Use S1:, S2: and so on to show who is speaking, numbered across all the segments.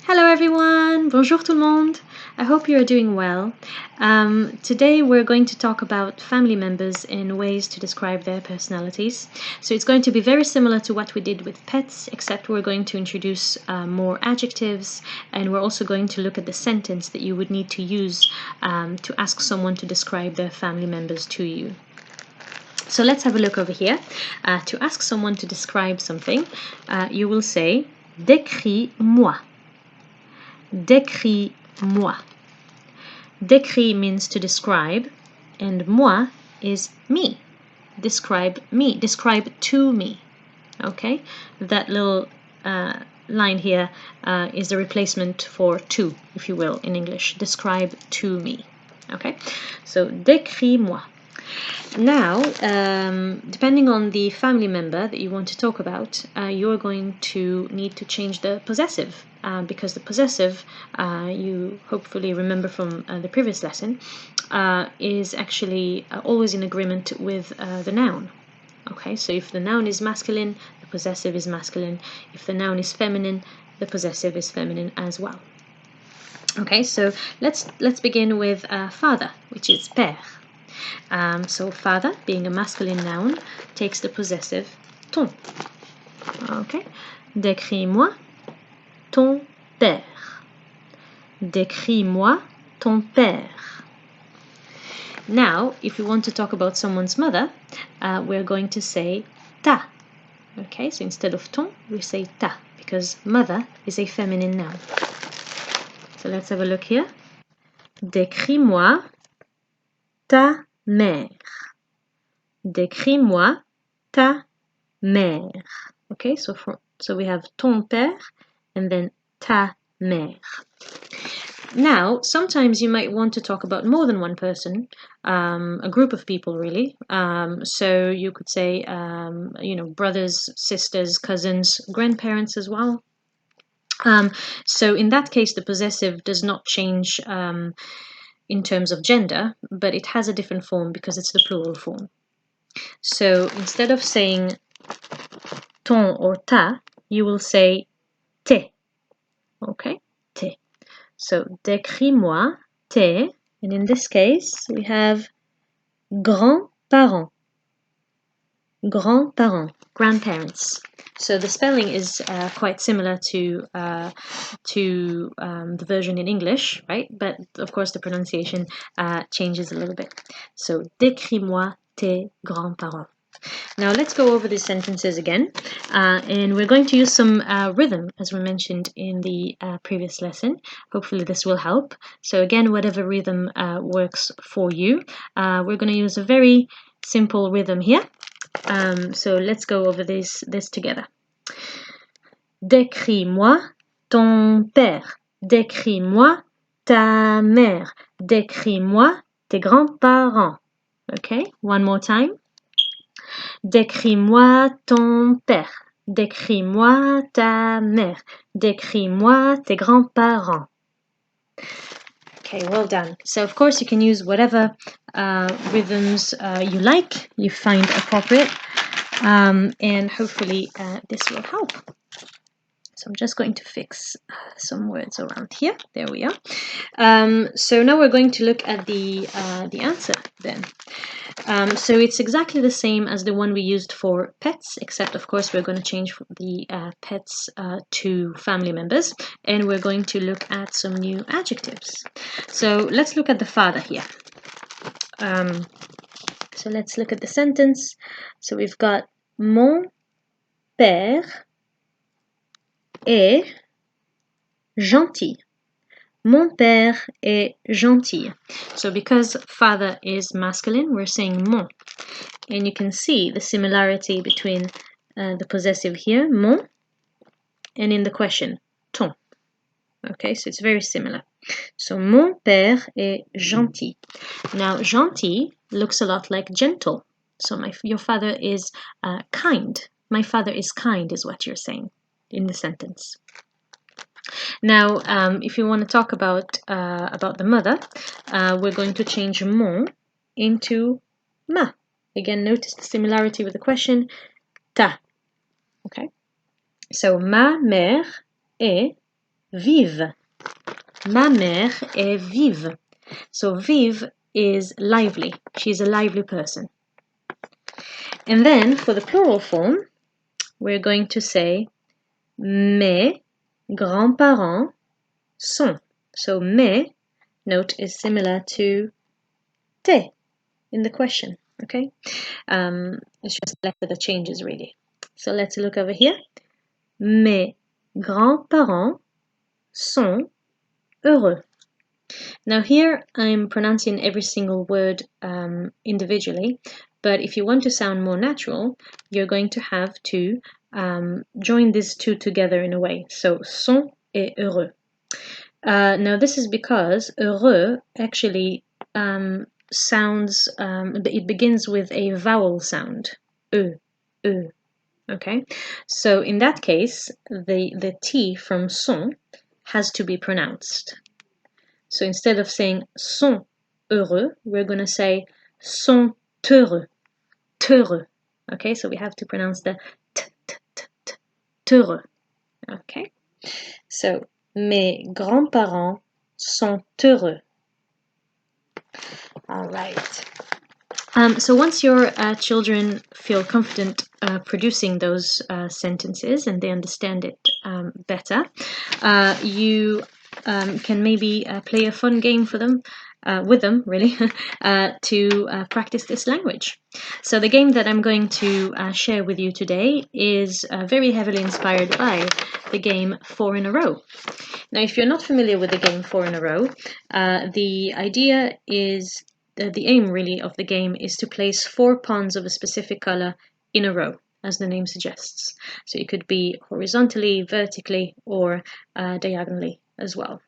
S1: Hello everyone, bonjour tout le monde. I hope you are doing well. Today we're going to talk about family members and ways to describe their personalities. So it's going to be very similar to what we did with pets, except we're going to introduce more adjectives, and we're also going to look at the sentence that you would need to use to ask someone to describe their family members to you. So let's have a look over here. To ask someone to describe something, you will say décris-moi. Décris-moi. Décris means to describe, and moi is me. Describe me. Describe to me. Okay? That little line here is the replacement for to, if you will, in English. Describe to me. Okay? So, décris-moi. Now, depending on the family member that you want to talk about, you're going to need to change the possessive, because the possessive, you hopefully remember from the previous lesson, is actually always in agreement with the noun. Okay, so if the noun is masculine, the possessive is masculine. If the noun is feminine, the possessive is feminine as well. Okay, so let's begin with father, which is père. So father, being a masculine noun, takes the possessive ton. Okay. Décris-moi ton père. Décris-moi ton père. Now, if we want to talk about someone's mother, we're going to say ta. Okay, so instead of ton, we say ta, because mother is a feminine noun. So let's have a look here. Décris-moi ta mère. Décris-moi ta mère. Okay, so we have ton père and then ta mère. Now, sometimes you might want to talk about more than one person, a group of people really. So you could say, brothers, sisters, cousins, grandparents as well. So in that case, the possessive does not change in terms of gender, but it has a different form because it's the plural form. So instead of saying ton or ta, you will say tes. Okay, tes. So décris-moi tes, and in this case we have grands-parents. Grands-parents, grandparents. So the spelling is quite similar to the version in English, right? But of course the pronunciation changes a little bit. So décris-moi tes grands-parents. Now let's go over these sentences again, and we're going to use some rhythm, as we mentioned in the previous lesson. Hopefully this will help. So again, whatever rhythm works for you. We're going to use a very simple rhythm here. So let's go over this together. Décris-moi ton père. Décris-moi ta mère. Décris-moi tes grands-parents. Okay, one more time. Décris-moi ton père. Décris-moi ta mère. Décris-moi tes grands-parents. Okay, well done. So of course you can use whatever rhythms you like, you find appropriate, and hopefully this will help. So I'm just going to fix some words around here. There we are. So now we're going to look at the answer then. So it's exactly the same as the one we used for pets, except of course we're going to change the pets to family members, and we're going to look at some new adjectives. So let's look at the father here. So let's look at the sentence. So we've got mon père est gentil. Mon père est gentil. So because father is masculine, we're saying mon. And you can see the similarity between the possessive here, mon, and in the question, ton. Okay, so it's very similar. So mon père est gentil. Now, gentil looks a lot like gentle. So your father is kind. My father is kind is what you're saying in the sentence. Now, if you want to talk about the mother, we're going to change mon into ma. Again, notice the similarity with the question, ta. Okay. So, ma mère est vive. Ma mère est vive. So vive is lively. She's a lively person. And then for the plural form, we're going to say mes grands-parents sont. So mes, note, is similar to tes in the question, okay? It's just the letter that changes really. So let's look over here. Mes grands-parents sont heureux. Now here I'm pronouncing every single word individually, but if you want to sound more natural, you're going to have to join these two together in a way. So sont et heureux. Now this is because heureux actually sounds, it begins with a vowel sound, e, e. Okay, so in that case, the T from sont has to be pronounced. So instead of saying sont heureux, we're going to say sont heureux, heureux. Okay, so we have to pronounce the t, t, t, t, heureux. Okay, so mes grands-parents sont heureux. All right. So once your children feel confident producing those sentences and they understand it better, you can maybe play a fun game for them, with them, really, to practice this language. So the game that I'm going to share with you today is very heavily inspired by the game 4 in a row. Now, if you're not familiar with the game 4 in a row, the idea is the aim really of the game is to place 4 pawns of a specific color in a row, as the name suggests. So it could be horizontally, vertically, or diagonally as well.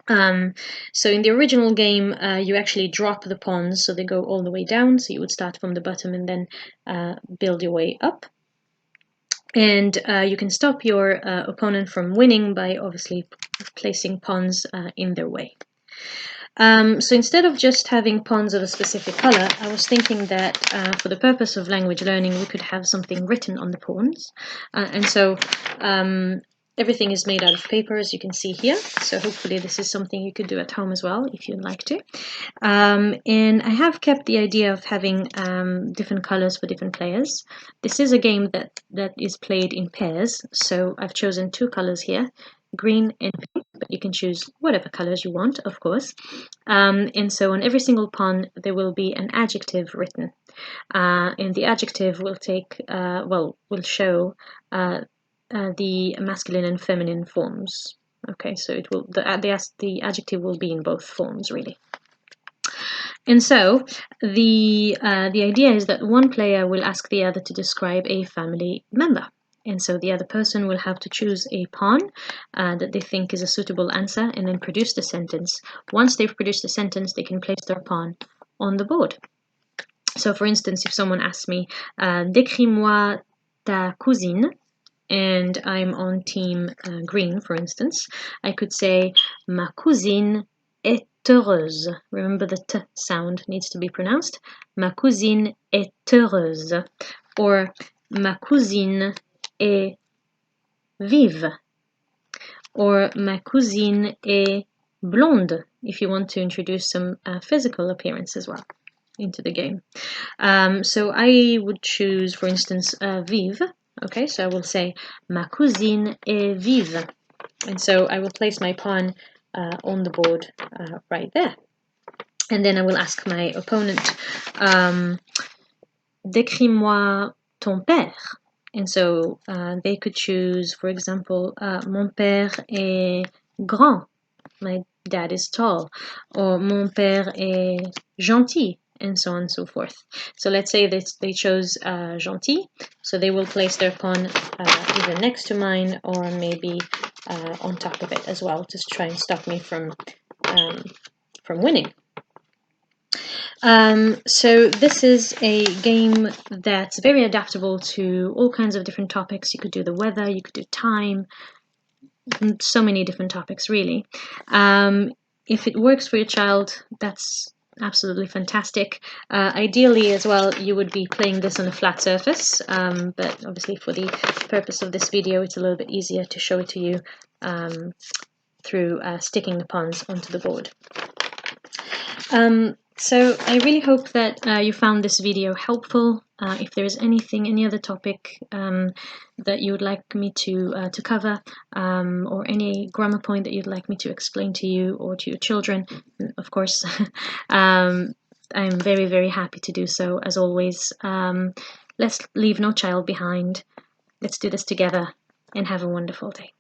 S1: So in the original game, you actually drop the pawns, so they go all the way down. So you would start from the bottom and then build your way up. And you can stop your opponent from winning by obviously placing pawns in their way. So instead of just having pawns of a specific color, I was thinking that for the purpose of language learning, we could have something written on the pawns. And so everything is made out of paper, as you can see here. So hopefully this is something you could do at home as well, if you'd like to. And I have kept the idea of having different colors for different players. This is a game that is played in pairs. So I've chosen 2 colors here, green and pink, but you can choose whatever colors you want, of course. And so on every single pawn, there will be an adjective written. And the adjective will will show the masculine and feminine forms. Okay, so it will the adjective will be in both forms really. And so the idea is that one player will ask the other to describe a family member. And so the other person will have to choose a pawn that they think is a suitable answer and then produce the sentence. Once they've produced the sentence, they can place their pawn on the board. So for instance, if someone asks me, décris-moi ta cousine, and I'm on team green, for instance, I could say, ma cousine est heureuse. Remember the T sound needs to be pronounced. Ma cousine est heureuse. Or ma cousine est vive. Or ma cousine est blonde, if you want to introduce some physical appearance as well into the game. So I would choose, for instance, vive. Okay, so I will say ma cousine est vive. And so I will place my pawn on the board right there. And then I will ask my opponent, décris-moi ton père. And so they could choose, for example, mon père est grand. My dad is tall. Or mon père est gentil. And so on and so forth. So let's say that they chose gentil. So they will place their pawn either next to mine or maybe on top of it as well, to try and stop me from winning. So this is a game that's very adaptable to all kinds of different topics. You could do the weather, you could do time, so many different topics really. If it works for your child, that's Absolutely fantastic. Ideally as well, you would be playing this on a flat surface, but obviously for the purpose of this video, it's a little bit easier to show it to you through sticking the pawns onto the board. So I really hope that you found this video helpful. If there is any other topic that you would like me to cover, or any grammar point that you'd like me to explain to you or to your children, of course, I'm very, very happy to do so, as always. Let's leave no child behind. Let's do this together and have a wonderful day.